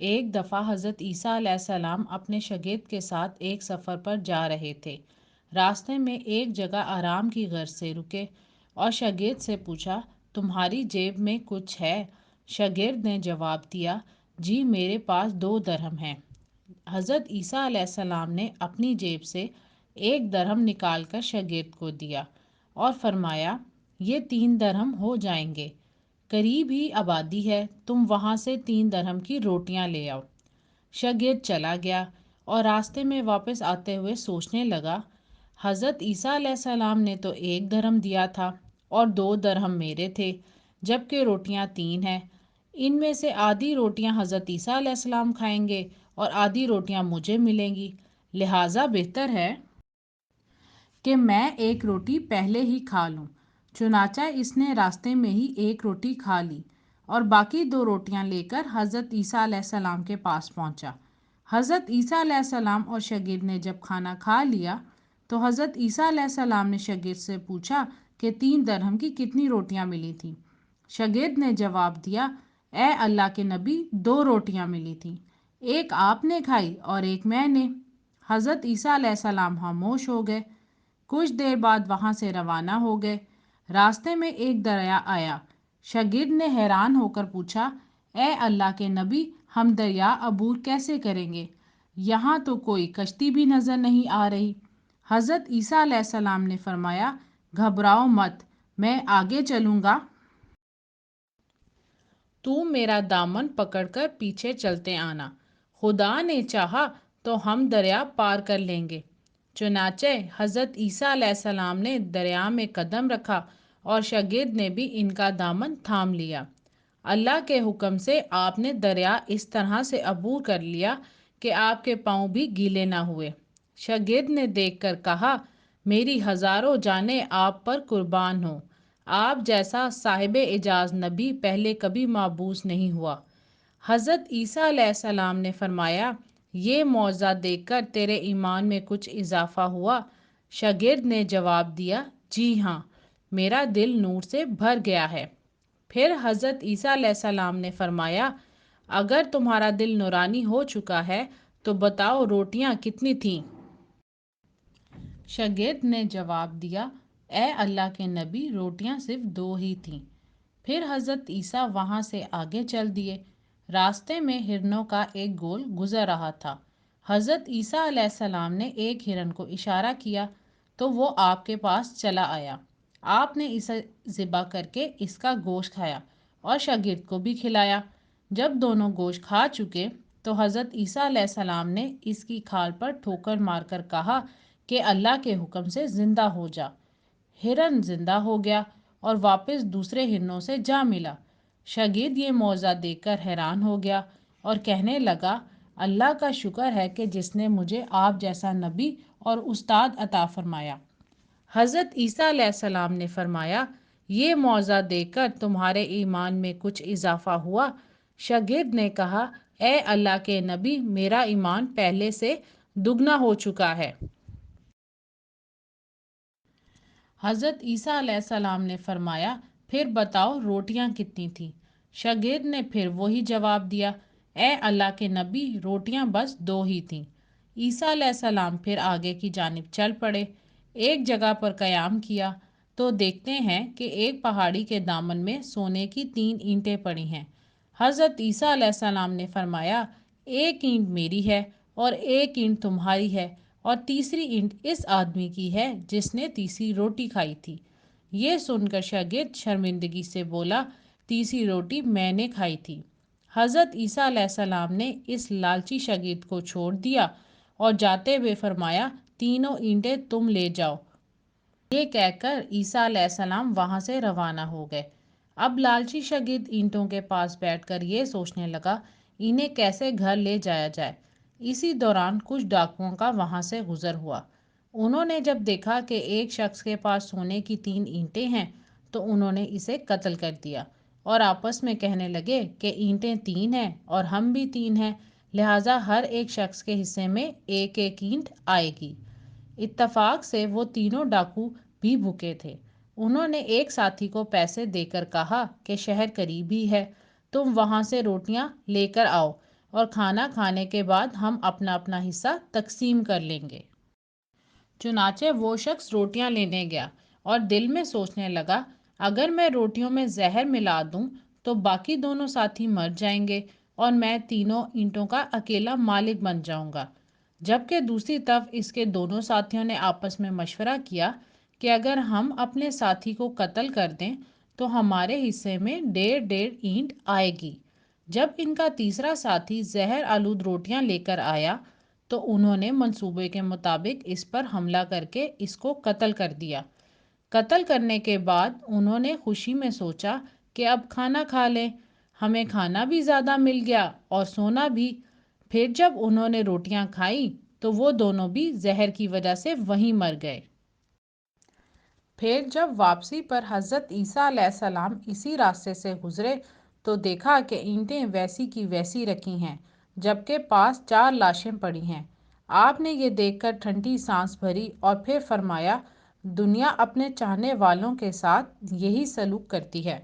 ایک دفعہ حضرت عیسیٰ علیہ السلام اپنے شاگرد کے ساتھ ایک سفر پر جا رہے تھے۔ راستے میں ایک جگہ آرام کی غرض سے رکے اور شاگرد سے پوچھا، تمہاری جیب میں کچھ ہے؟ شاگرد نے جواب دیا، جی میرے پاس 2 درہم ہیں۔ حضرت عیسیٰ علیہ السلام نے اپنی جیب سے 1 درہم نکال کر شاگرد کو دیا اور فرمایا، یہ 3 درہم ہو جائیں گے، قریب ہی آبادی ہے، تم وہاں سے 3 درہم کی روٹیاں لے آؤ۔ شاگرد چلا گیا اور راستے میں واپس آتے ہوئے سوچنے لگا، حضرت عیسیٰ علیہ السلام نے تو 1 درہم دیا تھا اور 2 درہم میرے تھے، جبکہ روٹیاں 3 ہیں۔ ان میں سے آدھی روٹیاں حضرت عیسیٰ علیہ السلام کھائیں گے اور آدھی روٹیاں مجھے ملیں گی، لہٰذا بہتر ہے کہ میں 1 روٹی پہلے ہی کھا لوں۔ چنانچہ اس نے راستے میں ہی 1 روٹی کھا لی اور باقی 2 روٹیاں لے کر حضرت عیسیٰ علیہ السلام کے پاس پہنچا۔ حضرت عیسیٰ علیہ السلام اور شاگرد نے جب کھانا کھا لیا تو حضرت عیسیٰ علیہ السلام نے شاگرد سے پوچھا کہ 3 درہم کی کتنی روٹیاں ملی تھیں؟ شاگرد نے جواب دیا، اے اللہ کے نبی، 2 روٹیاں ملی تھیں، ایک آپ نے کھائی اور ایک میں نے۔ حضرت عیسیٰ علیہ السلام خاموش ہو گئے۔ کچھ دیر بعد وہاں سے روانہ ہو گئے۔ راستے میں ایک دریا آیا۔ شاگرد نے حیران ہو کر پوچھا، اے اللہ کے نبی، ہم دریا عبور کیسے کریں گے؟ یہاں تو کوئی کشتی بھی نظر نہیں آ رہی۔ حضرت عیسیٰ علیہ السلام نے فرمایا، گھبراؤ مت، میں آگے چلوں گا، تو میرا دامن پکڑ کر پیچھے چلتے آنا، خدا نے چاہا تو ہم دریا پار کر لیں گے۔ چنانچہ حضرت عیسیٰ علیہ السلام نے دریا میں قدم رکھا اور شاگرد نے بھی ان کا دامن تھام لیا۔ اللہ کے حکم سے آپ نے دریا اس طرح سے عبور کر لیا کہ آپ کے پاؤں بھی گیلے نہ ہوئے۔ شاگرد نے دیکھ کر کہا، میری ہزاروں جانیں آپ پر قربان ہوں، آپ جیسا صاحب اعجاز نبی پہلے کبھی مبعوث نہیں ہوا۔ حضرت عیسیٰ علیہ السلام نے فرمایا، یہ معجزہ دیکھ کر تیرے ایمان میں کچھ اضافہ ہوا؟ شاگرد نے جواب دیا، جی ہاں، میرا دل نور سے بھر گیا ہے۔ پھر حضرت عیسیٰ علیہ السلام نے فرمایا، اگر تمہارا دل نورانی ہو چکا ہے تو بتاؤ روٹیاں کتنی تھیں؟ شاگرد نے جواب دیا، اے اللہ کے نبی، روٹیاں صرف 2 ہی تھیں۔ پھر حضرت عیسیٰ وہاں سے آگے چل دیے۔ راستے میں ہرنوں کا ایک گول گزر رہا تھا۔ حضرت عیسیٰ علیہ السلام نے ایک ہرن کو اشارہ کیا تو وہ آپ کے پاس چلا آیا۔ آپ نے اسے ذبح کر کے اس کا گوشت کھایا اور شاگرد کو بھی کھلایا۔ جب دونوں گوشت کھا چکے تو حضرت عیسیٰ علیہ السلام نے اس کی کھال پر ٹھوکر مار کر کہا کہ اللہ کے حکم سے زندہ ہو جا۔ ہرن زندہ ہو گیا اور واپس دوسرے ہرنوں سے جا ملا۔ شاگرد یہ معجزہ دیکھ کر حیران ہو گیا اور کہنے لگا، اللہ کا شکر ہے کہ جس نے مجھے آپ جیسا نبی اور استاد عطا فرمایا۔ حضرت عیسیٰ علیہ السلام نے فرمایا، یہ معجزہ دیکھ کر تمہارے ایمان میں کچھ اضافہ ہوا؟ شاگرد نے کہا، اے اللہ کے نبی، میرا ایمان پہلے سے دگنا ہو چکا ہے۔ حضرت عیسیٰ علیہ السلام نے فرمایا، پھر بتاؤ روٹیاں کتنی تھیں؟ شاگرد نے پھر وہی جواب دیا، اے اللہ کے نبی، روٹیاں بس 2 ہی تھیں۔ عیسیٰ علیہ السلام پھر آگے کی جانب چل پڑے۔ ایک جگہ پر قیام کیا تو دیکھتے ہیں کہ ایک پہاڑی کے دامن میں سونے کی 3 اینٹیں پڑی ہیں۔ حضرت عیسیٰ علیہ السلام نے فرمایا، ایک اینٹ میری ہے اور ایک اینٹ تمہاری ہے اور تیسری اینٹ اس آدمی کی ہے جس نے تیسری روٹی کھائی تھی۔ یہ سن کر شاگرد شرمندگی سے بولا، تیسری روٹی میں نے کھائی تھی۔ حضرت عیسیٰ علیہ السلام نے اس لالچی شاگرد کو چھوڑ دیا اور جاتے ہوئے فرمایا، تینوں اینٹیں تم لے جاؤ۔ یہ کہہ کر عیسیٰ علیہ السلام وہاں سے روانہ ہو گئے۔ اب لالچی شاگرد اینٹوں کے پاس بیٹھ کر یہ سوچنے لگا، انہیں کیسے گھر لے جایا جائے۔ اسی دوران کچھ ڈاکوؤں کا وہاں سے گزر ہوا۔ انہوں نے جب دیکھا کہ ایک شخص کے پاس سونے کی 3 اینٹیں ہیں تو انہوں نے اسے قتل کر دیا اور آپس میں کہنے لگے کہ اینٹیں 3 ہیں اور ہم بھی 3 ہیں، لہٰذا ہر ایک شخص کے حصے میں ایک ایک اینٹ آئے گی۔ اتفاق سے وہ تینوں ڈاکو بھی بھوکے تھے۔ انہوں نے ایک ساتھی کو پیسے دے کر کہا کہ شہر قریب ہی ہے، تم وہاں سے روٹیاں لے کر آؤ اور کھانا کھانے کے بعد ہم اپنا اپنا حصہ تقسیم کر لیں گے۔ چنانچہ وہ شخص روٹیاں لینے گیا اور دل میں سوچنے لگا، اگر میں روٹیوں میں زہر ملا دوں تو باقی دونوں ساتھی مر جائیں گے اور میں تینوں اینٹوں کا اکیلا مالک بن جاؤں گا۔ جبکہ دوسری طرف اس کے دونوں ساتھیوں نے آپس میں مشورہ کیا کہ اگر ہم اپنے ساتھی کو قتل کر دیں تو ہمارے حصے میں 1.5 اینٹ آئے گی۔ جب ان کا تیسرا ساتھی زہر آلود روٹیاں لے کر آیا تو انہوں نے منصوبے کے مطابق اس پر حملہ کر کے اس کو قتل کر دیا۔ قتل کرنے کے بعد انہوں نے خوشی میں سوچا کہ اب کھانا کھا لیں، ہمیں کھانا بھی زیادہ مل گیا اور سونا بھی۔ پھر جب انہوں نے روٹیاں کھائیں تو وہ دونوں بھی زہر کی وجہ سے وہیں مر گئے۔ پھر جب واپسی پر حضرت عیسیٰ علیہ السلام اسی راستے سے گزرے تو دیکھا کہ اینٹیں ویسی کی ویسی رکھی ہیں جبکہ پاس 4 لاشیں پڑی ہیں۔ آپ نے یہ دیکھ کر ٹھنڈی سانس بھری اور پھر فرمایا، دنیا اپنے چاہنے والوں کے ساتھ یہی سلوک کرتی ہے۔